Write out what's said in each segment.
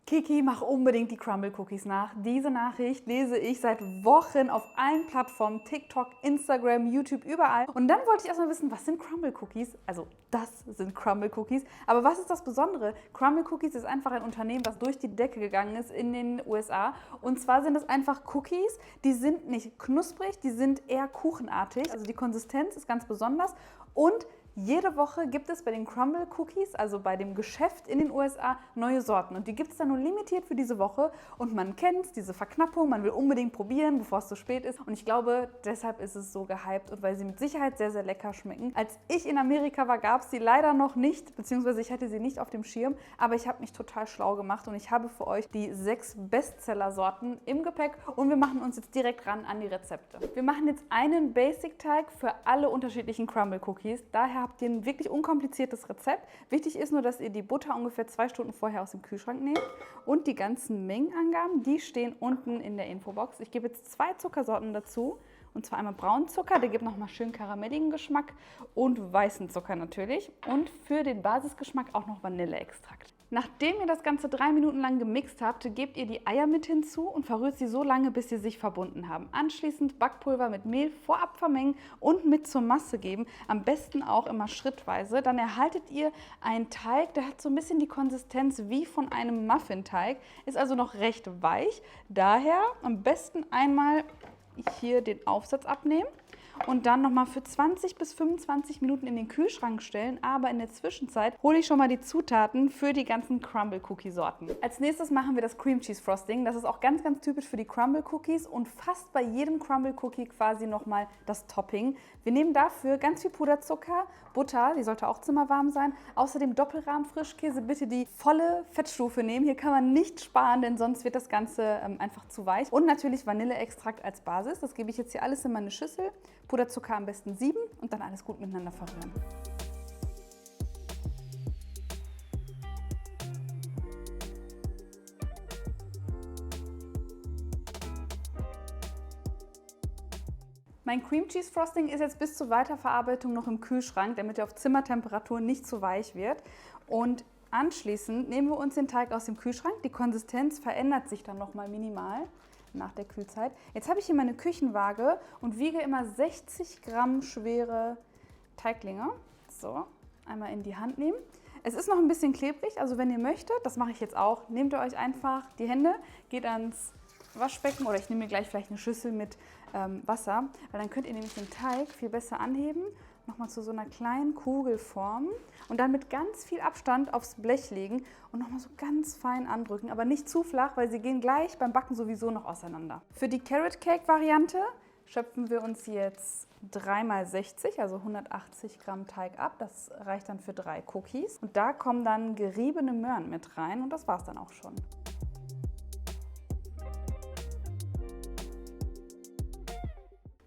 Kiki, mach unbedingt die Crumble Cookies nach. Diese Nachricht lese ich seit Wochen auf allen Plattformen, TikTok, Instagram, YouTube, überall. Und dann wollte ich erstmal wissen, was sind Crumble Cookies? Also das sind Crumble Cookies. Aber was ist das Besondere? Crumble Cookies ist einfach ein Unternehmen, was durch die Decke gegangen ist in den USA. Und zwar sind es einfach Cookies, die sind nicht knusprig, die sind eher kuchenartig. Also die Konsistenz ist ganz besonders. Und jede Woche gibt es bei den Crumble Cookies, also bei dem Geschäft in den USA, neue Sorten. Und die gibt es dann nur limitiert für diese Woche. Und man kennt es, diese Verknappung, man will unbedingt probieren, bevor es zu spät ist. Und ich glaube, deshalb ist es so gehypt und weil sie mit Sicherheit sehr, sehr lecker schmecken. Als ich in Amerika war, gab es sie leider noch nicht, beziehungsweise ich hatte sie nicht auf dem Schirm. Aber ich habe mich total schlau gemacht und ich habe für euch die 6 Bestseller-Sorten im Gepäck. Und wir machen uns jetzt direkt ran an die Rezepte. Wir machen jetzt einen Basic-Teig für alle unterschiedlichen Crumble Cookies. Daher habt ihr ein wirklich unkompliziertes Rezept. Wichtig ist nur, dass ihr die Butter ungefähr 2 Stunden vorher aus dem Kühlschrank nehmt. Und die ganzen Mengenangaben, die stehen unten in der Infobox. Ich gebe jetzt 2 Zuckersorten dazu. Und zwar einmal Braunzucker, der gibt nochmal schön karamelligen Geschmack. Und weißen Zucker natürlich. Und für den Basisgeschmack auch noch Vanilleextrakt. Nachdem ihr das Ganze 3 Minuten lang gemixt habt, gebt ihr die Eier mit hinzu und verrührt sie so lange, bis sie sich verbunden haben. Anschließend Backpulver mit Mehl vorab vermengen und mit zur Masse geben. Am besten auch immer schrittweise. Dann erhaltet ihr einen Teig, der hat so ein bisschen die Konsistenz wie von einem Muffinteig, ist also noch recht weich. Daher am besten einmal hier den Aufsatz abnehmen und dann nochmal für 20 bis 25 Minuten in den Kühlschrank stellen. Aber in der Zwischenzeit hole ich schon mal die Zutaten für die ganzen Crumble Cookie Sorten. Als nächstes machen wir das Cream Cheese Frosting. Das ist auch ganz, ganz typisch für die Crumble Cookies und fast bei jedem Crumble Cookie quasi nochmal das Topping. Wir nehmen dafür ganz viel Puderzucker, Butter, die sollte auch zimmerwarm sein. Außerdem Doppelrahm Frischkäse, bitte die volle Fettstufe nehmen. Hier kann man nicht sparen, denn sonst wird das Ganze einfach zu weich. Und natürlich Vanilleextrakt als Basis. Das gebe ich jetzt hier alles in meine Schüssel. Puderzucker am besten 7 und dann alles gut miteinander verrühren. Mein Cream Cheese Frosting ist jetzt bis zur Weiterverarbeitung noch im Kühlschrank, damit er auf Zimmertemperatur nicht zu weich wird. Und anschließend nehmen wir uns den Teig aus dem Kühlschrank. Die Konsistenz verändert sich dann nochmal minimal nach der Kühlzeit. Jetzt habe ich hier meine Küchenwaage und wiege immer 60 Gramm schwere Teiglinge. So, einmal in die Hand nehmen. Es ist noch ein bisschen klebrig, also wenn ihr möchtet, das mache ich jetzt auch, nehmt ihr euch einfach die Hände, geht ans Waschbecken oder ich nehme mir gleich vielleicht eine Schüssel mit Wasser, weil dann könnt ihr nämlich den Teig viel besser anheben, nochmal zu so einer kleinen Kugel formen und dann mit ganz viel Abstand aufs Blech legen und nochmal so ganz fein andrücken, aber nicht zu flach, weil sie gehen gleich beim Backen sowieso noch auseinander. Für die Carrot Cake Variante schöpfen wir uns jetzt 3 mal 60, also 180 Gramm Teig ab. Das reicht dann für 3 Cookies. Und da kommen dann geriebene Möhren mit rein und das war es dann auch schon.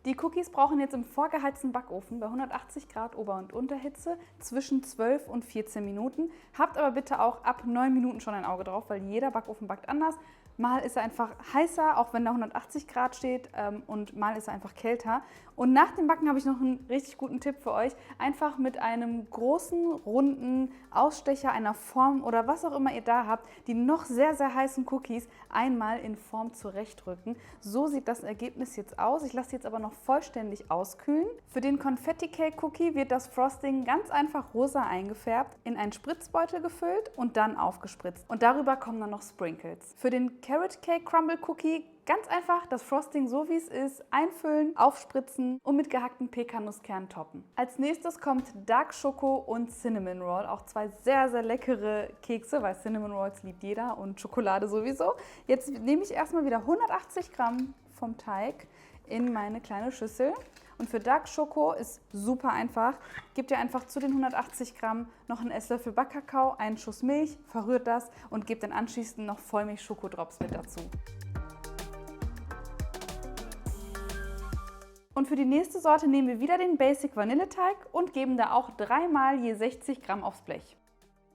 Die Cookies brauchen jetzt im vorgeheizten Backofen bei 180 Grad Ober- und Unterhitze zwischen 12 und 14 Minuten. Habt aber bitte auch ab 9 Minuten schon ein Auge drauf, weil jeder Backofen backt anders. Mal ist er einfach heißer, auch wenn da 180 Grad steht, und mal ist er einfach kälter. Und nach dem Backen habe ich noch einen richtig guten Tipp für euch. Einfach mit einem großen, runden Ausstecher, einer Form oder was auch immer ihr da habt, die noch sehr, sehr heißen Cookies einmal in Form zurechtrücken. So sieht das Ergebnis jetzt aus. Ich lasse jetzt aber noch vollständig auskühlen. Für den Confetti Cake Cookie wird das Frosting ganz einfach rosa eingefärbt, in einen Spritzbeutel gefüllt und dann aufgespritzt. Und darüber kommen dann noch Sprinkles. Für den Carrot Cake Crumble Cookie ganz einfach das Frosting so wie es ist, einfüllen, aufspritzen und mit gehackten Pekannuskernen toppen. Als nächstes kommt Dark Schoko und Cinnamon Roll, auch 2 sehr, sehr leckere Kekse, weil Cinnamon Rolls liebt jeder und Schokolade sowieso. Jetzt nehme ich erstmal wieder 180 Gramm vom Teig in meine kleine Schüssel. Und für Dark Schoko ist super einfach. Gebt ihr einfach zu den 180 Gramm noch einen Esslöffel Backkakao, einen Schuss Milch, verrührt das und gebt dann anschließend noch Vollmilch-Schokodrops mit dazu. Und für die nächste Sorte nehmen wir wieder den Basic Vanilleteig und geben da auch 3 mal je 60 Gramm aufs Blech.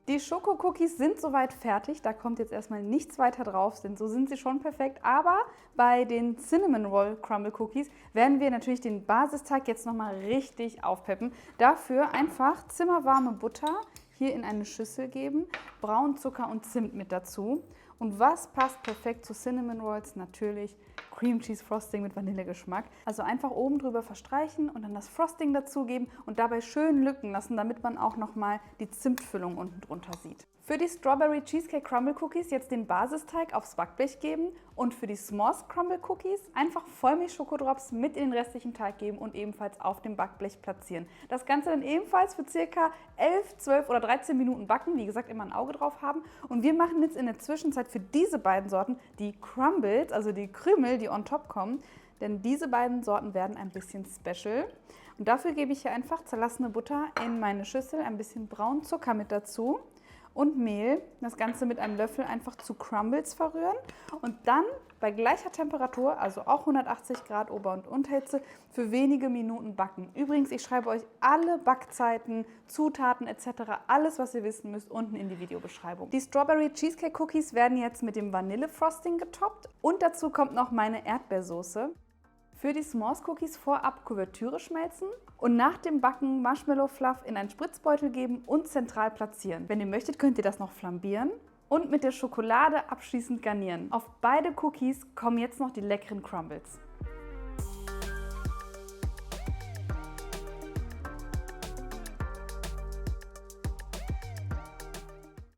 Die Schoko-Cookies sind soweit fertig, da kommt jetzt erstmal nichts weiter drauf, denn so sind sie schon perfekt. Aber bei den Cinnamon Roll Crumble Cookies werden wir natürlich den Basisteig jetzt nochmal richtig aufpeppen. Dafür einfach zimmerwarme Butter hier in eine Schüssel geben, Braunzucker und Zimt mit dazu. Und was passt perfekt zu Cinnamon Rolls? Natürlich Cream Cheese Frosting mit Vanillegeschmack. Also einfach oben drüber verstreichen und dann das Frosting dazugeben und dabei schön lücken lassen, damit man auch nochmal die Zimtfüllung unten drunter sieht. Für die Strawberry Cheesecake Crumble Cookies jetzt den Basisteig aufs Backblech geben und für die S'mores Crumble Cookies einfach Vollmilch-Schokodrops mit in den restlichen Teig geben und ebenfalls auf dem Backblech platzieren. Das Ganze dann ebenfalls für ca. 11, 12 oder 13 Minuten backen. Wie gesagt, immer ein Auge drauf haben. Und wir machen jetzt in der Zwischenzeit für diese beiden Sorten die Crumbles, also die Krümel, die on top kommen. Denn diese beiden Sorten werden ein bisschen special. Und dafür gebe ich hier einfach zerlassene Butter in meine Schüssel, ein bisschen braunen Zucker mit dazu und Mehl. Das Ganze mit einem Löffel einfach zu Crumbles verrühren und dann bei gleicher Temperatur, also auch 180 Grad Ober- und Unterhitze, für wenige Minuten backen. Übrigens, ich schreibe euch alle Backzeiten, Zutaten etc., alles, was ihr wissen müsst, unten in die Videobeschreibung. Die Strawberry Cheesecake Cookies werden jetzt mit dem Vanille-Frosting getoppt und dazu kommt noch meine Erdbeersoße. Für die S'mores Cookies vorab Kuvertüre schmelzen und nach dem Backen Marshmallow Fluff in einen Spritzbeutel geben und zentral platzieren. Wenn ihr möchtet, könnt ihr das noch flambieren und mit der Schokolade abschließend garnieren. Auf beide Cookies kommen jetzt noch die leckeren Crumbles.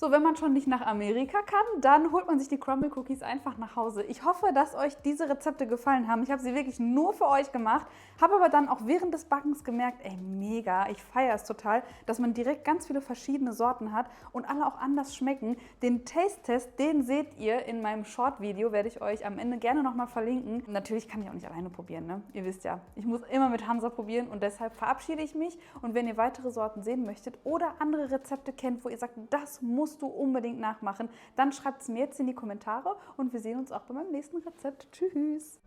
So, wenn man schon nicht nach Amerika kann, dann holt man sich die Crumble Cookies einfach nach Hause. Ich hoffe, dass euch diese Rezepte gefallen haben. Ich habe sie wirklich nur für euch gemacht, habe aber dann auch während des Backens gemerkt, ey, mega, ich feiere es total, dass man direkt ganz viele verschiedene Sorten hat und alle auch anders schmecken. Den Taste-Test, den seht ihr in meinem Short-Video, werde ich euch am Ende gerne nochmal verlinken. Natürlich kann ich auch nicht alleine probieren, ne? Ihr wisst ja, ich muss immer mit Hamza probieren und deshalb verabschiede ich mich. Und wenn ihr weitere Sorten sehen möchtet oder andere Rezepte kennt, wo ihr sagt, das musst du unbedingt nachmachen, dann schreibt es mir jetzt in die Kommentare und wir sehen uns auch bei meinem nächsten Rezept. Tschüss!